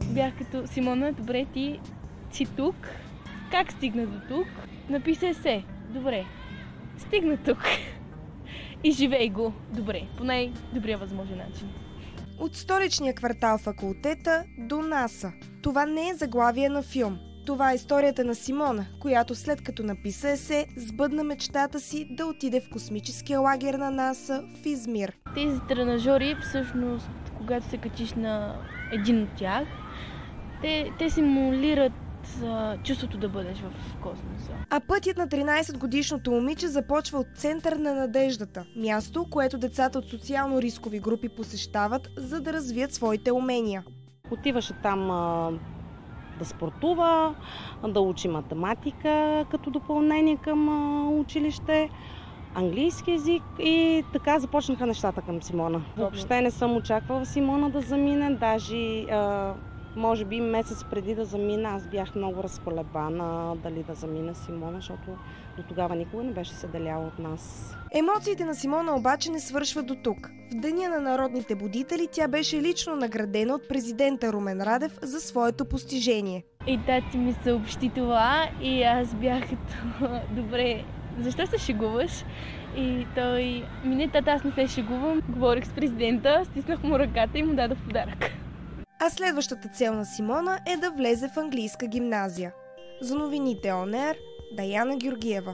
бях като: Симона, добре, ти си тук. Как стигна до тук? Написа есе. Добре. Стигна тук. И живей го добре, по най-добрия възможен начин. От столичния квартал Факултета до НАСА. Това не е заглавие на филм. Това е историята на Симона, която след като написа есе, сбъдна мечтата си да отиде в космическия лагер на НАСА в Измир. Тези тренажери, всъщност, когато се качиш на един от тях, те симулират чувството да бъдеш в космоса. А пътят на 13-годишното момиче започва от Център на надеждата. Място, което децата от социално рискови групи посещават, за да развият своите умения. Отиваше там да спортува, да учи математика като допълнение към училище, английски език и така започнаха нещата към Симона. Въобще не съм очаквала Симона да замине, даже може би месец преди да замина, аз бях много разколебана дали да замина Симона, защото до тогава никога не беше се деляла от нас. Емоциите на Симона обаче не свършват до тук. В Деня на народните будители тя беше лично наградена от президента Румен Радев за своето постижение. И тати ми съобщи това и аз бях като: добре, защо се шегуваш? И той: не, тата, аз не се шегувам. Говорих с президента, стиснах му ръката и му дадох подарък. А следващата цел на Симона е да влезе в английска гимназия. За новините On Air, Даяна Георгиева.